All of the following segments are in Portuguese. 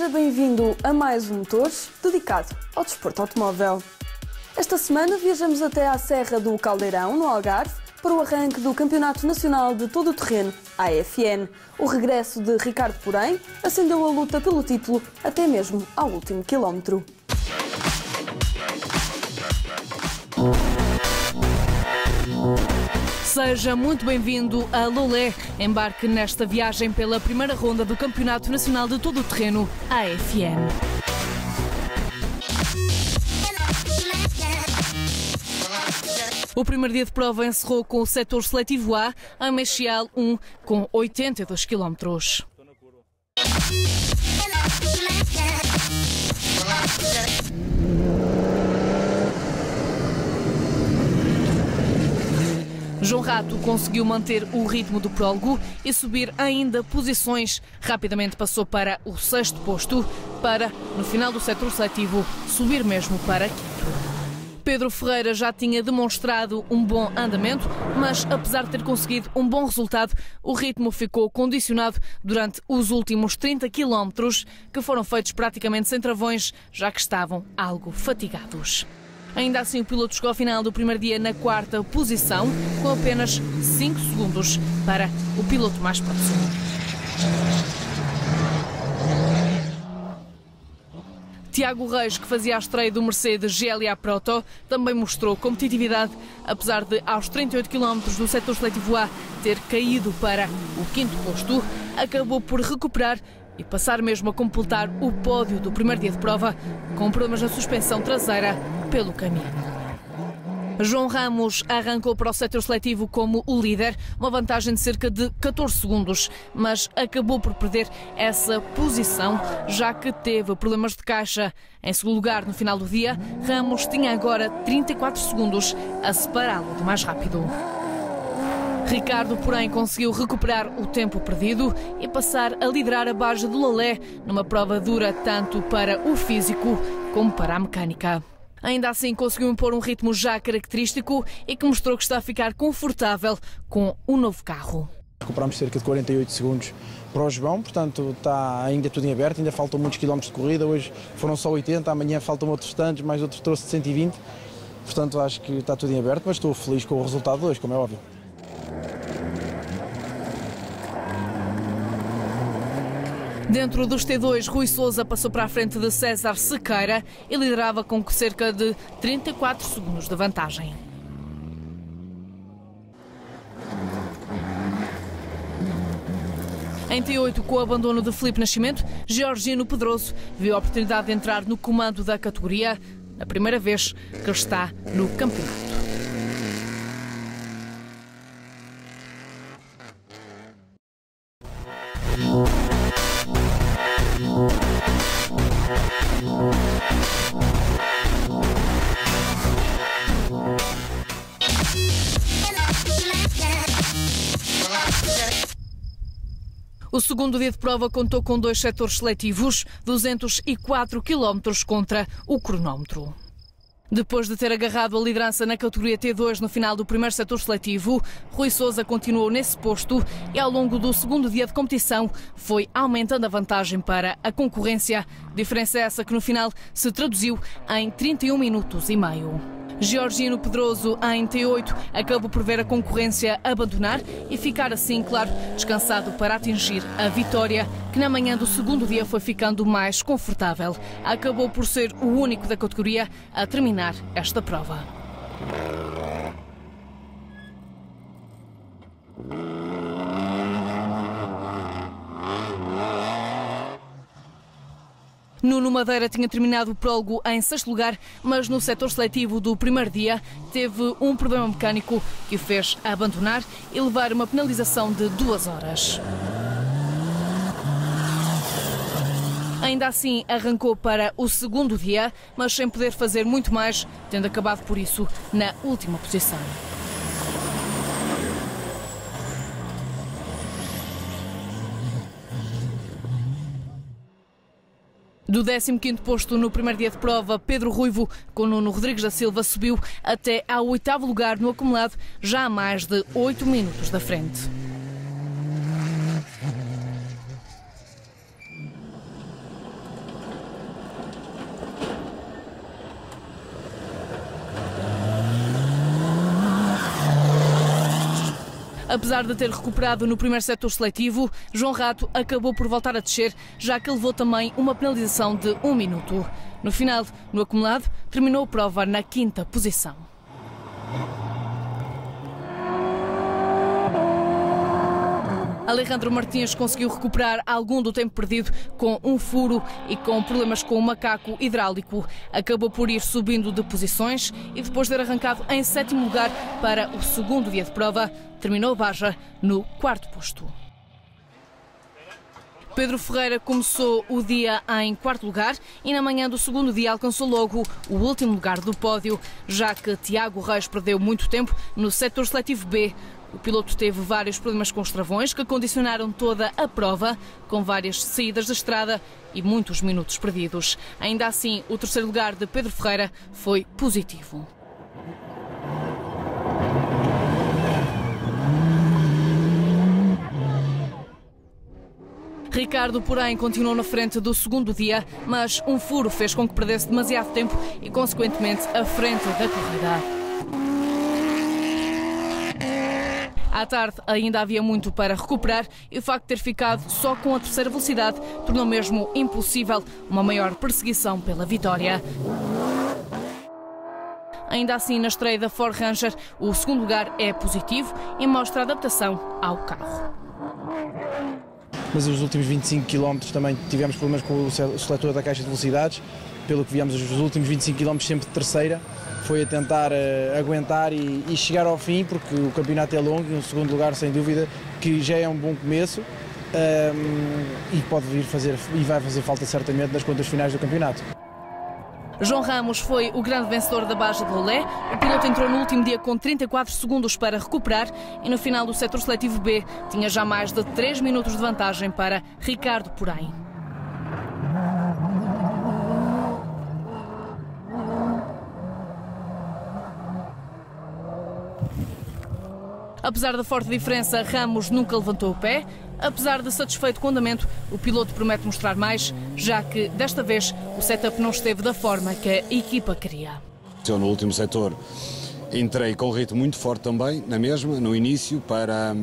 Seja bem-vindo a mais um Motores dedicado ao desporto automóvel. Esta semana viajamos até à Serra do Caldeirão, no Algarve, para o arranque do Campeonato Nacional de Todo o Terreno, AFN. O regresso de Ricardo, porém, acendeu a luta pelo título até mesmo ao último quilómetro. Seja muito bem-vindo a Lolé. Embarque nesta viagem pela primeira ronda do Campeonato Nacional de Todo o Terreno, AFN. O primeiro dia de prova encerrou com o setor seletivo A, a Mexial 1, com 82 km. João Rato conseguiu manter o ritmo do prólogo e subir ainda posições. Rapidamente passou para o 6º posto, para, no final do setor seletivo, subir mesmo para 5º. Pedro Ferreira já tinha demonstrado um bom andamento, mas apesar de ter conseguido um bom resultado, o ritmo ficou condicionado durante os últimos 30 km, que foram feitos praticamente sem travões, já que estavam algo fatigados. Ainda assim, o piloto chegou ao final do primeiro dia na 4ª posição, com apenas 5 segundos para o piloto mais próximo. Tiago Reis, que fazia a estreia do Mercedes GLA Proto, também mostrou competitividade, apesar de, aos 38 km do setor seletivo A, ter caído para o 5º posto, acabou por recuperar e passar mesmo a completar o pódio do primeiro dia de prova, com problemas na suspensão traseira pelo caminho. João Ramos arrancou para o setor seletivo como o líder, uma vantagem de cerca de 14 segundos, mas acabou por perder essa posição, já que teve problemas de caixa. Em segundo lugar, no final do dia, Ramos tinha agora 34 segundos a separá-lo do mais rápido. Ricardo, porém, conseguiu recuperar o tempo perdido e passar a liderar a Baja do Lolé, numa prova dura tanto para o físico como para a mecânica. Ainda assim, conseguiu impor um ritmo já característico e que mostrou que está a ficar confortável com o novo carro. Recuperamos cerca de 48 segundos para o João, portanto está ainda tudo em aberto, ainda faltam muitos quilómetros de corrida, hoje foram só 80, amanhã faltam outros tantos, mais outros trouxe de 120, portanto acho que está tudo em aberto, mas estou feliz com o resultado de hoje, como é óbvio. Dentro dos T2, Rui Sousa passou para a frente de César Sequeira e liderava com cerca de 34 segundos de vantagem. Em T8, com o abandono de Filipe Nascimento, Georgino Pedroso viu a oportunidade de entrar no comando da categoria, a primeira vez que está no campeonato. O segundo dia de prova contou com 2 setores seletivos, 204 km contra o cronómetro. Depois de ter agarrado a liderança na categoria T2 no final do primeiro setor seletivo, Rui Sousa continuou nesse posto e ao longo do segundo dia de competição foi aumentando a vantagem para a concorrência. Diferença essa que no final se traduziu em 31 minutos e meio. Georgino Pedroso, em T8, acabou por ver a concorrência abandonar e ficar assim, claro, descansado para atingir a vitória, que na manhã do segundo dia foi ficando mais confortável. Acabou por ser o único da categoria a terminar esta prova. Nuno Madeira tinha terminado o prólogo em 6º lugar, mas no setor seletivo do primeiro dia teve um problema mecânico que o fez abandonar e levar uma penalização de 2 horas. Ainda assim, arrancou para o segundo dia, mas sem poder fazer muito mais, tendo acabado por isso na última posição. Do 15º posto no primeiro dia de prova, Pedro Ruivo, com Nuno Rodrigues da Silva, subiu até ao 8º lugar no acumulado, já a mais de 8 minutos da frente. Apesar de ter recuperado no primeiro setor seletivo, João Rato acabou por voltar a descer, já que levou também uma penalização de 1 minuto. No final, no acumulado, terminou a prova na 5ª posição. Alejandro Martins conseguiu recuperar algum do tempo perdido com um furo e com problemas com o macaco hidráulico. Acabou por ir subindo de posições e depois de ter arrancado em 7º lugar para o 2º dia de prova, terminou a Baja no 4º posto. Pedro Ferreira começou o dia em 4º lugar e na manhã do 2º dia alcançou logo o último lugar do pódio, já que Tiago Reis perdeu muito tempo no setor seletivo B. O piloto teve vários problemas com os travões que condicionaram toda a prova, com várias saídas da estrada e muitos minutos perdidos. Ainda assim, o 3º lugar de Pedro Ferreira foi positivo. Ricardo, porém, continuou na frente do 2º dia, mas um furo fez com que perdesse demasiado tempo e, consequentemente, a frente da corrida. À tarde ainda havia muito para recuperar e o facto de ter ficado só com a 3ª velocidade tornou mesmo impossível uma maior perseguição pela vitória. Ainda assim, na estreia da Ford Ranger, o 2º lugar é positivo e mostra a adaptação ao carro. Mas os últimos 25 km também tivemos problemas com o seletor da caixa de velocidades, pelo que viemos os últimos 25 km sempre de terceira. Foi a tentar aguentar e chegar ao fim, porque o campeonato é longo e um 2º lugar, sem dúvida, que já é um bom começo e pode vir fazer, e vai fazer falta certamente nas contas finais do campeonato. João Ramos foi o grande vencedor da Baja de Lolé. O piloto entrou no último dia com 34 segundos para recuperar e no final do setor seletivo B tinha já mais de 3 minutos de vantagem para Ricardo Porém. Apesar da forte diferença, Ramos nunca levantou o pé. Apesar de satisfeito com o andamento, o piloto promete mostrar mais, já que desta vez o setup não esteve da forma que a equipa queria. Eu no último setor entrei com um ritmo muito forte também, na mesma, no início, para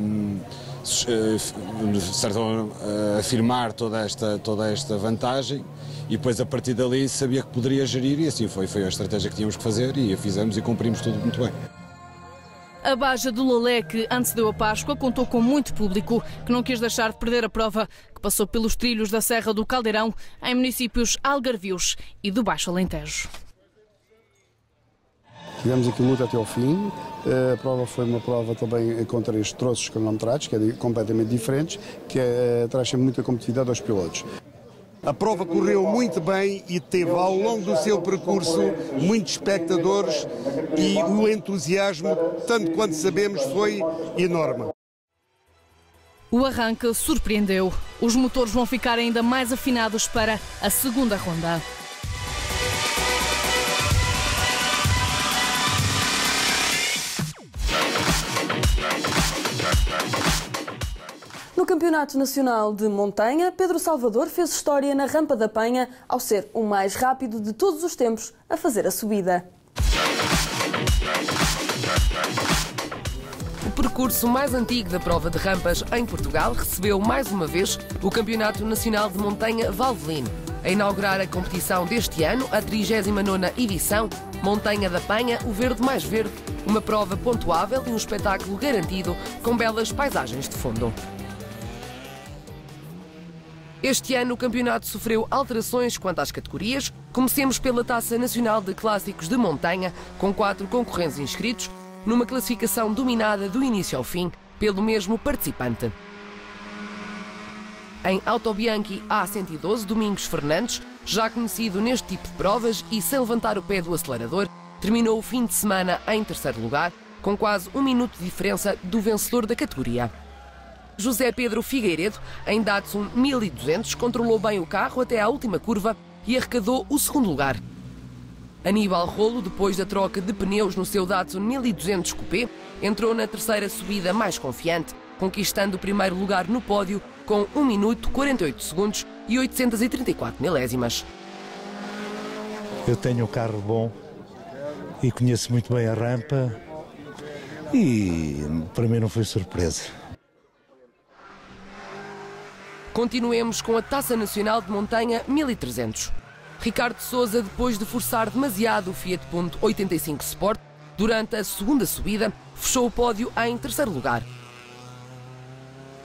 afirmar toda esta vantagem e depois a partir dali sabia que poderia gerir e assim foi a estratégia que tínhamos que fazer e a fizemos e cumprimos tudo muito bem. A Baja de Lolé, que antecedeu a Páscoa, contou com muito público que não quis deixar de perder a prova, que passou pelos trilhos da Serra do Caldeirão, em municípios algarvios e do Baixo Alentejo. Tivemos aqui luta até ao fim. A prova foi uma prova também com 3 troços cronometrados, que é completamente diferentes, que traz sempre muita competitividade aos pilotos. A prova correu muito bem e teve ao longo do seu percurso muitos espectadores e o entusiasmo, tanto quanto sabemos, foi enorme. O arranque surpreendeu. Os motores vão ficar ainda mais afinados para a segunda ronda. No Campeonato Nacional de Montanha, Pedro Salvador fez história na Rampa da Penha ao ser o mais rápido de todos os tempos a fazer a subida. O percurso mais antigo da prova de rampas em Portugal recebeu mais uma vez o Campeonato Nacional de Montanha Valvelino. A inaugurar a competição deste ano, a 39ª edição, Montanha da Penha, o verde mais verde, uma prova pontuável e um espetáculo garantido com belas paisagens de fundo. Este ano o campeonato sofreu alterações quanto às categorias. Comecemos pela Taça Nacional de Clássicos de Montanha, com 4 concorrentes inscritos, numa classificação dominada do início ao fim pelo mesmo participante. Em Autobianchi A112, Domingos Fernandes, já conhecido neste tipo de provas e sem levantar o pé do acelerador, terminou o fim de semana em 3º lugar, com quase 1 minuto de diferença do vencedor da categoria. José Pedro Figueiredo, em Datsun 1200, controlou bem o carro até à última curva e arrecadou o 2º lugar. Aníbal Rolo, depois da troca de pneus no seu Datsun 1200 Coupé, entrou na 3ª subida mais confiante, conquistando o 1º lugar no pódio com 1 minuto, 48 segundos e 834 milésimas. Eu tenho um carro bom e conheço muito bem a rampa. e para mim não foi surpresa. Continuemos com a Taça Nacional de Montanha 1300. Ricardo Sousa, depois de forçar demasiado o Fiat Punto 85 Sport, durante a segunda subida, fechou o pódio em terceiro lugar.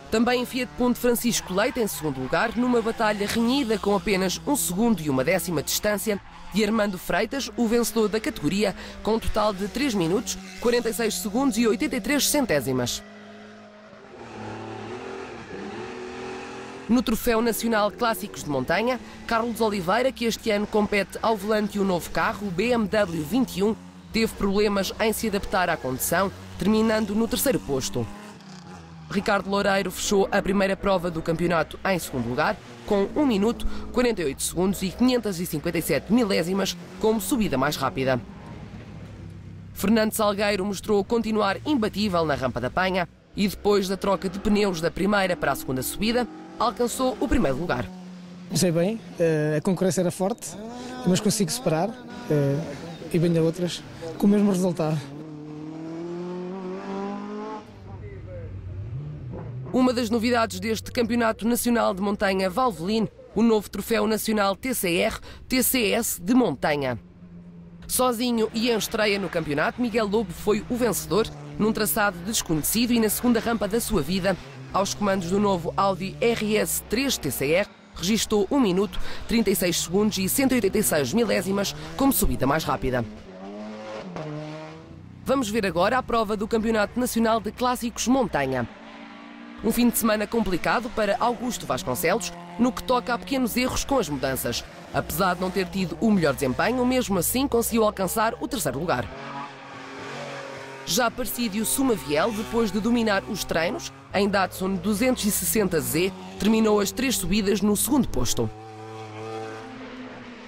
Também Fiat Punto Francisco Leite em segundo lugar, numa batalha renhida com apenas 1 segundo e 1/10 distância de Armando Freitas, o vencedor da categoria, com um total de 3 minutos, 46 segundos e 83 centésimas. No Troféu Nacional Clássicos de Montanha, Carlos Oliveira, que este ano compete ao volante de um novo carro, o BMW 21, teve problemas em se adaptar à condução, terminando no terceiro posto. Ricardo Loureiro fechou a primeira prova do campeonato em segundo lugar, com 1 minuto, 48 segundos e 557 milésimas como subida mais rápida. Fernando Salgueiro mostrou continuar imbatível na rampa da Penha e, depois da troca de pneus da primeira para a segunda subida, alcançou o primeiro lugar. Comecei bem, a concorrência era forte, mas consigo superar e venho a outras com o mesmo resultado. Uma das novidades deste Campeonato Nacional de Montanha Valvoline, o novo Troféu Nacional TCR-TCS de Montanha. Sozinho e em estreia no campeonato, Miguel Lobo foi o vencedor, num traçado desconhecido e na segunda rampa da sua vida. Aos comandos do novo Audi RS3 TCR, registou 1 minuto, 36 segundos e 186 milésimas como subida mais rápida. Vamos ver agora a prova do Campeonato Nacional de Clássicos Montanha. Um fim de semana complicado para Augusto Vasconcelos, no que toca a pequenos erros com as mudanças. Apesar de não ter tido o melhor desempenho, mesmo assim conseguiu alcançar o terceiro lugar. Já Parcídio Sumaviel, depois de dominar os treinos, em Datsun 260Z, terminou as 3 subidas no segundo posto.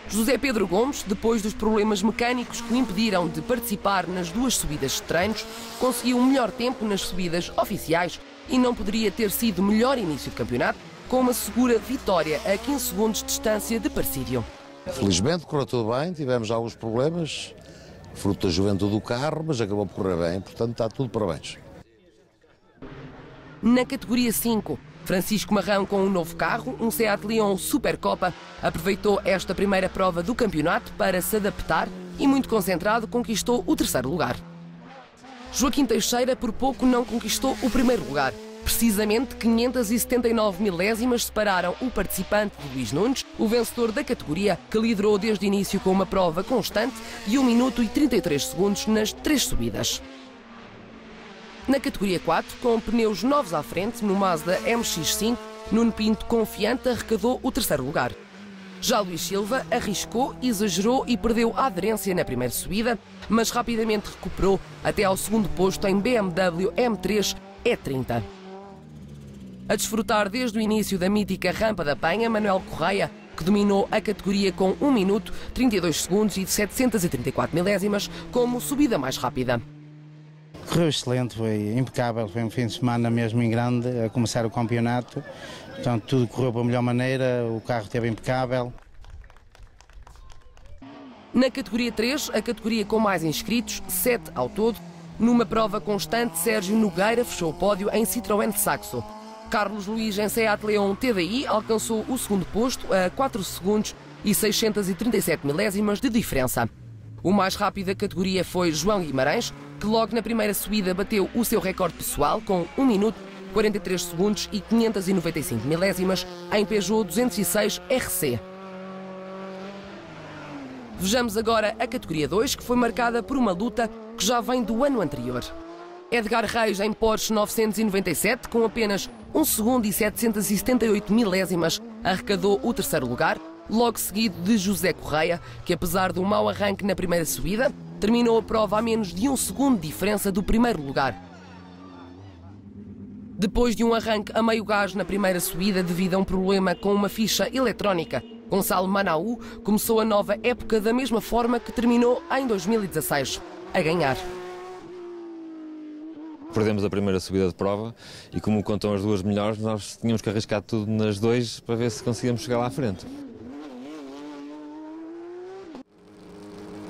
José Pedro Gomes, depois dos problemas mecânicos que o impediram de participar nas 2 subidas de treinos, conseguiu um melhor tempo nas subidas oficiais e não poderia ter sido melhor início de campeonato, com uma segura vitória a 15 segundos de distância de Parcídio. Felizmente correu tudo bem, tivemos alguns problemas, fruto da juventude do carro, mas acabou por correr bem, portanto está tudo parabéns. Na categoria 5, Francisco Marrão, com um novo carro, um Seat Leon Supercopa, aproveitou esta primeira prova do campeonato para se adaptar e, muito concentrado, conquistou o terceiro lugar. Joaquim Teixeira, por pouco, não conquistou o primeiro lugar. Precisamente 579 milésimas separaram o participante de Luís Nunes, o vencedor da categoria, que liderou desde o início com uma prova constante de 1 minuto e 33 segundos nas 3 subidas. Na categoria 4, com pneus novos à frente, no Mazda MX-5, Nuno Pinto, confiante, arrecadou o terceiro lugar. Já Luís Silva arriscou, exagerou e perdeu a aderência na primeira subida, mas rapidamente recuperou até ao segundo posto em BMW M3 E30. A desfrutar desde o início da mítica rampa da Penha, Manuel Correia, que dominou a categoria com 1 minuto, 32 segundos e 734 milésimas como subida mais rápida. Correu excelente, foi impecável, foi um fim de semana mesmo em grande, a começar o campeonato, portanto tudo correu da melhor maneira, o carro esteve impecável. Na categoria 3, a categoria com mais inscritos, 7 ao todo, numa prova constante, Sérgio Nogueira fechou o pódio em Citroën Saxo. Carlos Luís, em Seat Leon TDI, alcançou o segundo posto a 4 segundos e 637 milésimas de diferença. O mais rápido da categoria foi João Guimarães, que logo na primeira subida bateu o seu recorde pessoal com 1 minuto, 43 segundos e 595 milésimas em Peugeot 206 RC. Vejamos agora a categoria 2, que foi marcada por uma luta que já vem do ano anterior. Edgar Reis, em Porsche 997, com apenas 1 segundo e 778 milésimas, arrecadou o terceiro lugar, logo seguido de José Correia, que apesar de um mau arranque na primeira subida, terminou a prova a menos de 1 segundo de diferença do primeiro lugar. Depois de um arranque a meio gás na primeira subida devido a um problema com uma ficha eletrónica, Gonçalo Manaú começou a nova época da mesma forma que terminou em 2016, a ganhar. Perdemos a primeira subida de prova e, como contam as 2 melhores, nós tínhamos que arriscar tudo nas 2 para ver se conseguíamos chegar lá à frente.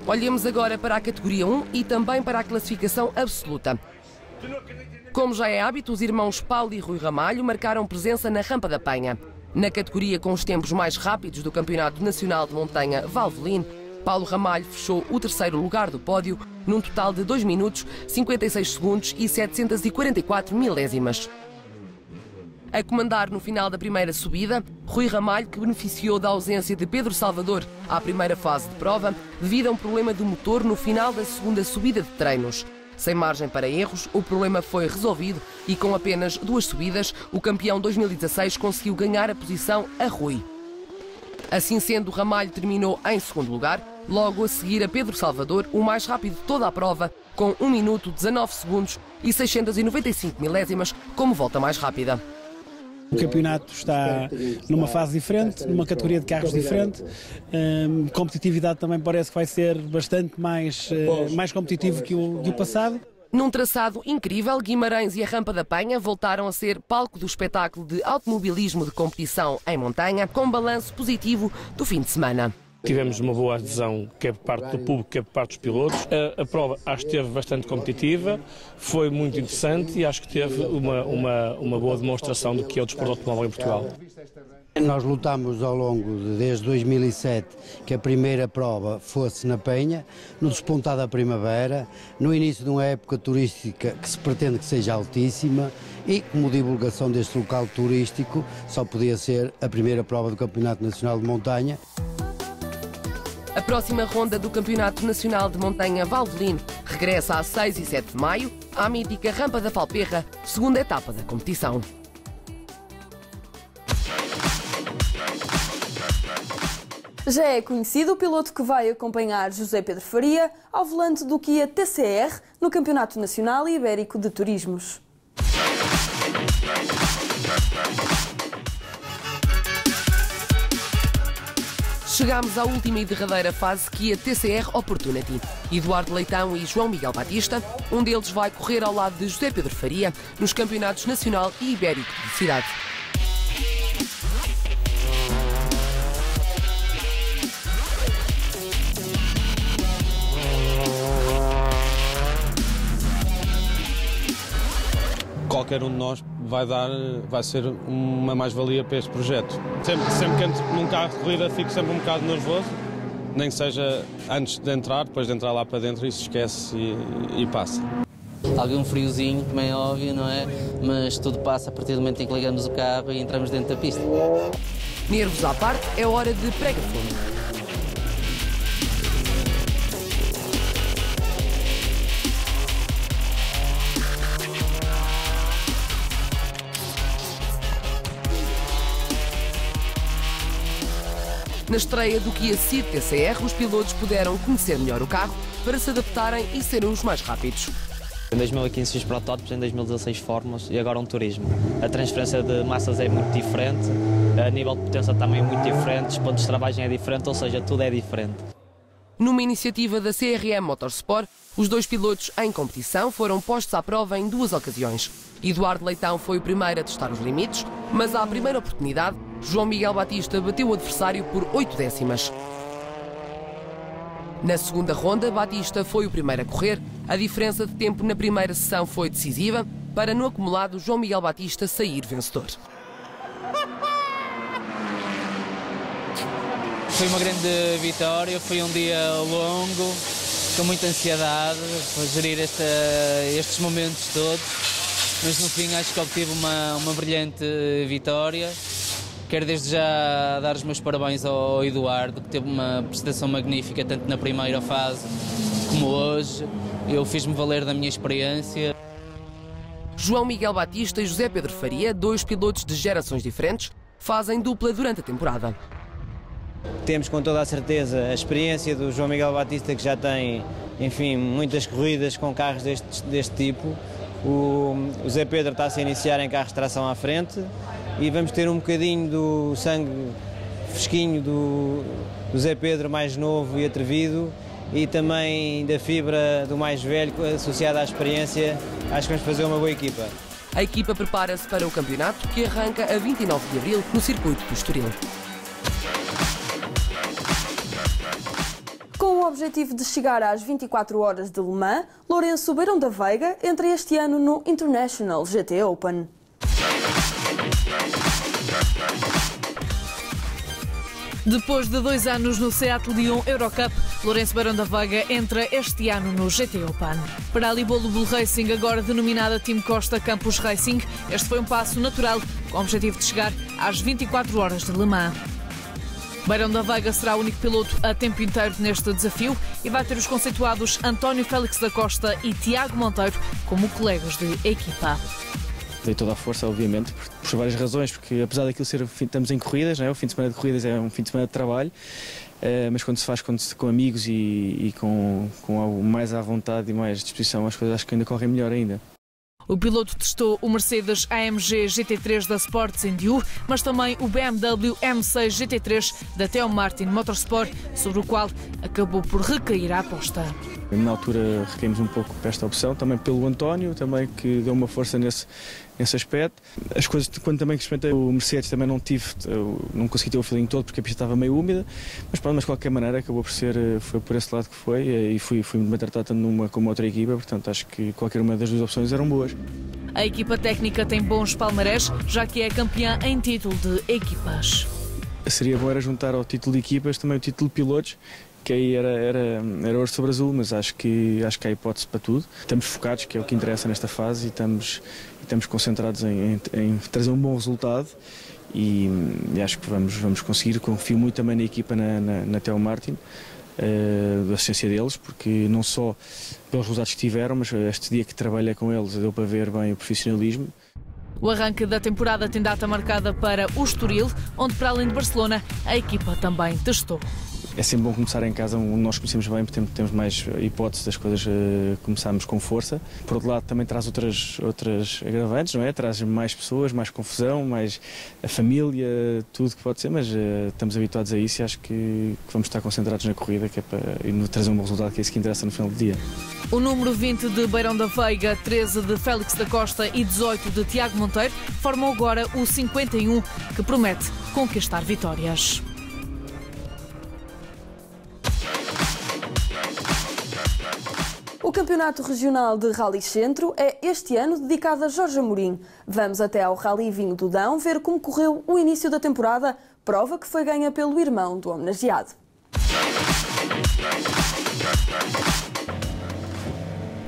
Olhemos agora para a categoria 1 e também para a classificação absoluta. Como já é hábito, os irmãos Paulo e Rui Ramalho marcaram presença na Rampa da Penha. Na categoria com os tempos mais rápidos do Campeonato Nacional de Montanha Valvoline, Paulo Ramalho fechou o terceiro lugar do pódio, num total de 2 minutos, 56 segundos e 744 milésimas. A comandar no final da primeira subida, Rui Ramalho, que beneficiou da ausência de Pedro Salvador à primeira fase de prova, devido a um problema do motor no final da segunda subida de treinos. Sem margem para erros, o problema foi resolvido e com apenas 2 subidas, o campeão 2016 conseguiu ganhar a posição a Rui. Assim sendo, Ramalho terminou em segundo lugar, logo a seguir a Pedro Salvador, o mais rápido de toda a prova, com 1 minuto, 19 segundos e 695 milésimas como volta mais rápida. O campeonato está numa fase diferente, numa categoria de carros diferente. Competitividade também parece que vai ser bastante mais competitivo que o passado. Num traçado incrível, Guimarães e a Rampa da Penha voltaram a ser palco do espetáculo de automobilismo de competição em montanha, com balanço positivo do fim de semana. Tivemos uma boa adesão, quer por parte do público, quer por parte dos pilotos. A prova acho que esteve bastante competitiva, foi muito interessante e acho que teve uma boa demonstração do que é o desporto automóvel em Portugal. Nós lutámos ao longo desde 2007 que a primeira prova fosse na Penha, no despontar da primavera, no início de uma época turística que se pretende que seja altíssima e como divulgação deste local turístico só podia ser a primeira prova do Campeonato Nacional de Montanha. A próxima ronda do Campeonato Nacional de Montanha Valvoline regressa a 6 e 7 de maio, à mítica Rampa da Falperra, segunda etapa da competição. Já é conhecido o piloto que vai acompanhar José Pedro Faria ao volante do Kia TCR no Campeonato Nacional e Ibérico de Turismos. Chegamos à última e derradeira fase Kia TCR Opportunity. Eduardo Leitão e João Miguel Batista, um deles vai correr ao lado de José Pedro Faria nos Campeonatos Nacional e Ibérico de Cidade. Qualquer um de nós vai ser uma mais-valia para este projeto. Sempre que entro num carro de corrida fico sempre um bocado nervoso, nem que seja antes de entrar, depois de entrar lá para dentro isso esquece e passa. Algum friozinho, como é óbvio, não é? Mas tudo passa a partir do momento em que ligamos o carro e entramos dentro da pista. Nervos à parte, é hora de prega-fundo. Na estreia do Kia Ceed TCR, os pilotos puderam conhecer melhor o carro para se adaptarem e serem os mais rápidos. Em 2015 fiz protótipos, em 2016 fórmulas e agora um turismo. A transferência de massas é muito diferente, a nível de potência também é muito diferente, os pontos de travagem é diferente, ou seja, tudo é diferente. Numa iniciativa da CRM Motorsport, os 2 pilotos em competição foram postos à prova em 2 ocasiões. Eduardo Leitão foi o primeiro a testar os limites, mas à primeira oportunidade, João Miguel Batista bateu o adversário por 8 décimas. Na segunda ronda, Batista foi o primeiro a correr. A diferença de tempo na primeira sessão foi decisiva para, no acumulado, João Miguel Batista sair vencedor. Foi uma grande vitória, foi um dia longo, com muita ansiedade para gerir estes momentos todos, mas no fim acho que obtive uma brilhante vitória. Quero desde já dar os meus parabéns ao Eduardo, que teve uma prestação magnífica tanto na primeira fase como hoje. Eu fiz-me valer da minha experiência. João Miguel Batista e José Pedro Faria, 2 pilotos de gerações diferentes, fazem dupla durante a temporada. Temos com toda a certeza a experiência do João Miguel Batista, que já tem, enfim, muitas corridas com carros deste tipo. O Zé Pedro está-se a iniciar em carros de tração à frente e vamos ter um bocadinho do sangue fresquinho do Zé Pedro mais novo e atrevido e também da fibra do mais velho associada à experiência. Acho que vamos fazer uma boa equipa. A equipa prepara-se para o campeonato que arranca a 29 de abril no circuito do Estoril. Com o objetivo de chegar às 24 horas de Le Mans, Lourenço Beirão da Veiga entra este ano no International GT Open. Depois de 2 anos no Seat Leon Eurocup, Lourenço Beirão da Veiga entra este ano no GT Open. Para a Libolo Bull Racing, agora denominada Team Costa Campus Racing, este foi um passo natural, com o objetivo de chegar às 24 horas de Le Mans. Beirão da Veiga será o único piloto a tempo inteiro neste desafio e vai ter os conceituados António Félix da Costa e Tiago Monteiro como colegas de equipa. Dei toda a força, obviamente, por várias razões, porque apesar daquilo ser, estamos em corridas, não é? O fim de semana de corridas é um fim de semana de trabalho, mas quando se faz com amigos e com algo mais à vontade e mais disposição, as coisas acho que ainda correm melhor ainda. O piloto testou o Mercedes AMG GT3 da Sports Enduro, mas também o BMW M6 GT3 da Theo Martin Motorsport, sobre o qual acabou por recair a aposta. Na altura recaímos um pouco para esta opção, também pelo António, também que deu uma força nesse aspecto. As coisas, quando também experimentei o Mercedes, também não consegui ter o feeling todo porque a pista estava meio úmida, mas pronto, mas de qualquer maneira acabou por ser, foi por esse lado que foi e fui muito bem tratado tanto numa como outra equipa, portanto acho que qualquer uma das duas opções eram boas. A equipa técnica tem bons palmarés, já que é campeã em título de equipas. Seria bom era juntar ao título de equipas também o título de pilotos, que aí era ouro sobre azul, mas acho que há hipótese para tudo. Estamos focados, que é o que interessa nesta fase, e estamos concentrados em trazer um bom resultado e acho que vamos conseguir. Confio muito também na equipa, na Theo Martin, da assistência deles, porque não só pelos resultados que tiveram, mas este dia que trabalhei com eles deu para ver bem o profissionalismo. O arranque da temporada tem data marcada para o Estoril, onde para além de Barcelona, a equipa também testou. É sempre bom começar em casa onde nós conhecemos bem, porque temos mais hipóteses das coisas começarmos com força. Por outro lado, também traz outras agravantes, não é? Traz mais pessoas, mais confusão, mais a família, tudo que pode ser, mas estamos habituados a isso e acho que vamos estar concentrados na corrida, que é para trazer um bom resultado, que é isso que interessa no final do dia. O número 20 de Beirão da Veiga, 13 de Félix da Costa e 18 de Tiago Monteiro formam agora o 51, que promete conquistar vitórias. O Campeonato Regional de Rally Centro é este ano dedicado a Jorge Amorim. Vamos até ao Rally Vinho do Dão ver como correu o início da temporada, prova que foi ganha pelo irmão do homenageado.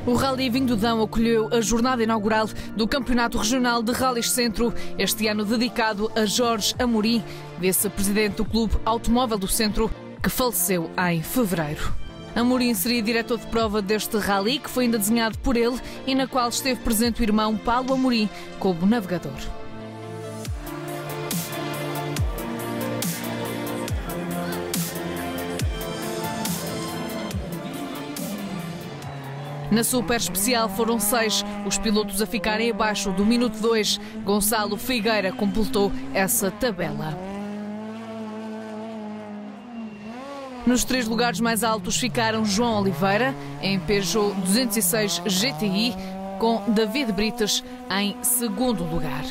O Rally Vinho do Dão acolheu a jornada inaugural do Campeonato Regional de Rally Centro, este ano dedicado a Jorge Amorim, vice-presidente do Clube Automóvel do Centro, que faleceu em fevereiro. Amorim seria diretor de prova deste rally, que foi ainda desenhado por ele e na qual esteve presente o irmão Paulo Amorim como navegador. Na Super Especial foram 6 os pilotos a ficarem abaixo do minuto 2. Gonçalo Figueira completou essa tabela. Nos 3 lugares mais altos ficaram João Oliveira, em Peugeot 206 GTI, com David Brites em segundo lugar.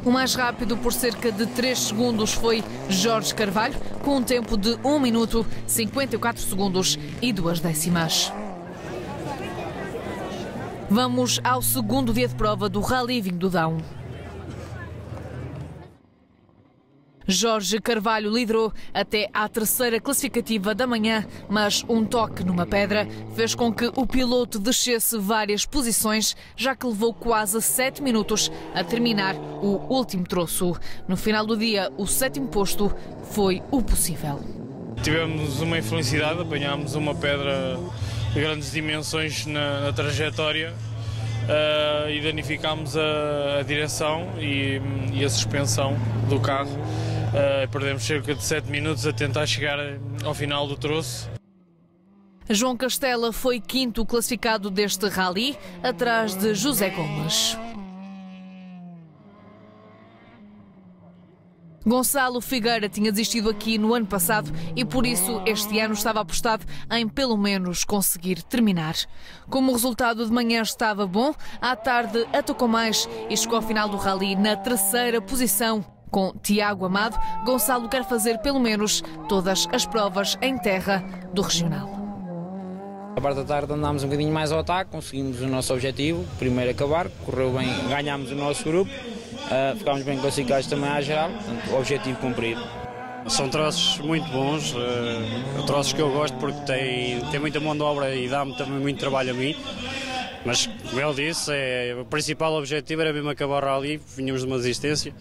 O mais rápido por cerca de 3 segundos foi Jorge Carvalho, com um tempo de 1 minuto, 54 segundos e 2 décimas. Vamos ao segundo dia de prova do Rally Vinho do Dão. Jorge Carvalho liderou até à terceira classificativa da manhã, mas um toque numa pedra fez com que o piloto descesse várias posições, já que levou quase 7 minutos a terminar o último troço. No final do dia, o 7º posto foi o possível. Tivemos uma infelicidade, apanhámos uma pedra de grandes dimensões na trajetória e danificámos a direção e a suspensão do carro. Perdemos cerca de 7 minutos a tentar chegar ao final do troço. João Castela foi 5º classificado deste rally, atrás de José Gomes. Gonçalo Figueira tinha desistido aqui no ano passado e por isso este ano estava apostado em pelo menos conseguir terminar. Como o resultado de manhã estava bom, à tarde atacou mais e chegou ao final do rally na terceira posição, Com Tiago Amado, Gonçalo quer fazer pelo menos todas as provas em terra do regional. A parte da tarde andámos um bocadinho mais ao ataque, conseguimos o nosso objetivo, primeiro acabar, correu bem, ganhámos o nosso grupo, ficámos bem classificados também à geral, portanto, o objetivo cumprido. São troços muito bons, troços que eu gosto porque tem muita mão de obra e dá-me também muito trabalho a mim, mas como ele disse, o principal objetivo era mesmo acabar o rally, vinhamos de uma desistência.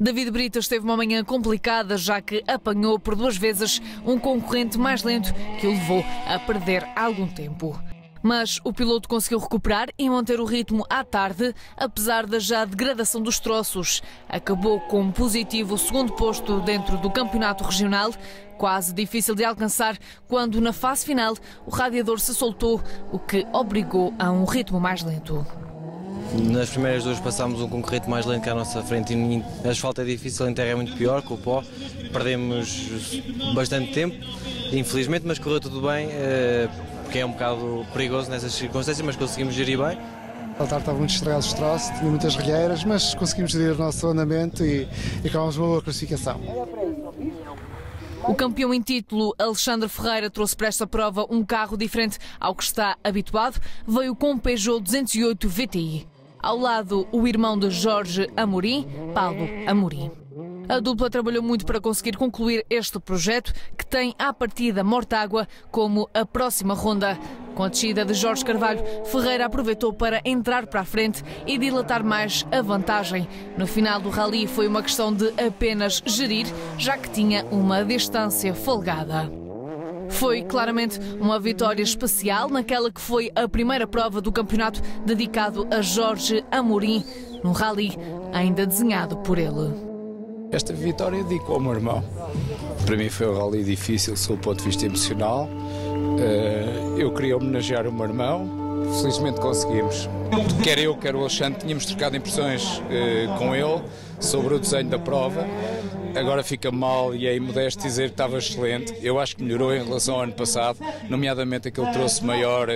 David Britas teve uma manhã complicada, já que apanhou por 2 vezes um concorrente mais lento que o levou a perder algum tempo. Mas o piloto conseguiu recuperar e manter o ritmo à tarde, apesar da já degradação dos troços. Acabou com um positivo 2º posto dentro do campeonato regional, quase difícil de alcançar quando na fase final o radiador se soltou, o que obrigou a um ritmo mais lento. Nas primeiras 2 passámos um concorrente mais lento que à nossa frente e a asfalto é difícil, em terra é muito pior, com o pó. Perdemos bastante tempo, infelizmente, mas correu tudo bem, porque é um bocado perigoso nessas circunstâncias, mas conseguimos gerir bem. A tarde estava muito estragado os troços, tinha muitas regueiras, mas conseguimos gerir o nosso andamento e acabamos uma boa classificação. O campeão em título, Alexandre Ferreira, trouxe para esta prova um carro diferente ao que está habituado. Veio com um Peugeot 208 VTI. Ao lado, o irmão de Jorge Amorim, Paulo Amorim. A dupla trabalhou muito para conseguir concluir este projeto, que tem à partida Mortágua como a próxima ronda. Com a descida de Jorge Carvalho, Ferreira aproveitou para entrar para a frente e dilatar mais a vantagem. No final do rally foi uma questão de apenas gerir, já que tinha uma distância folgada. Foi claramente uma vitória especial naquela que foi a primeira prova do campeonato dedicado a Jorge Amorim, num rally ainda desenhado por ele. Esta vitória dedico ao meu irmão. Para mim foi um rally difícil, sob o ponto de vista emocional. Eu queria homenagear o meu irmão, felizmente conseguimos. Quer eu, quer o Alexandre, tínhamos trocado impressões com ele sobre o desenho da prova. Agora fica mal e é imodesto dizer que estava excelente. Eu acho que melhorou em relação ao ano passado, nomeadamente aquele troço maior,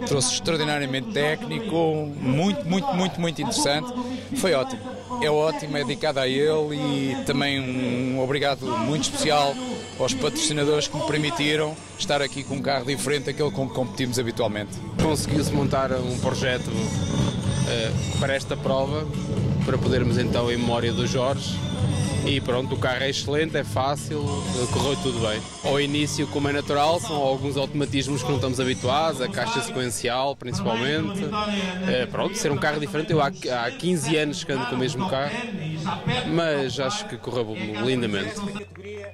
troço extraordinariamente técnico, muito interessante. Foi ótimo. É ótimo, é dedicado a ele e também um obrigado muito especial aos patrocinadores que me permitiram estar aqui com um carro diferente daquele com que competimos habitualmente. Conseguiu-se montar um projeto para esta prova, para podermos então, em memória do Jorge, e pronto, o carro é excelente, é fácil, correu tudo bem. Ao início, como é natural, são alguns automatismos que não estamos habituados, a caixa sequencial principalmente. Pronto, ser um carro diferente, eu há 15 anos que ando com o mesmo carro, mas acho que correu lindamente.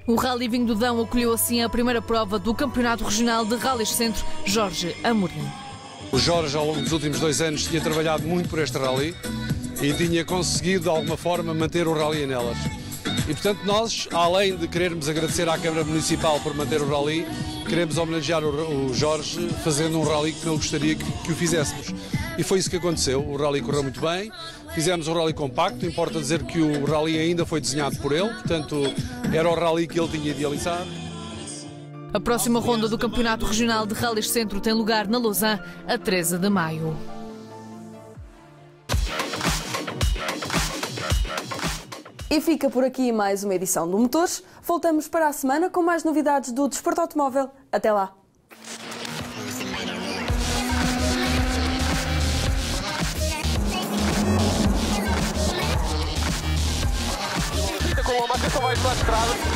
O Rally Vinho do Dão acolheu assim a primeira prova do Campeonato Regional de Rallys Centro, Jorge Amorim. O Jorge, ao longo dos últimos 2 anos, tinha trabalhado muito por este rally e tinha conseguido, de alguma forma, manter o rally em elas. E, portanto, nós, além de querermos agradecer à Câmara Municipal por manter o rally, queremos homenagear o Jorge fazendo um rally que ele gostaria que o fizéssemos. E foi isso que aconteceu. O rally correu muito bem, fizemos um rally compacto, importa dizer que o rally ainda foi desenhado por ele, portanto, era o rally que ele tinha idealizado. A próxima ronda do Campeonato Regional de Rallys Centro tem lugar na Lausanne a 13 de maio. E fica por aqui mais uma edição do Motores. Voltamos para a semana com mais novidades do desporto automóvel. Até lá! Com a marcação vai para a estrada.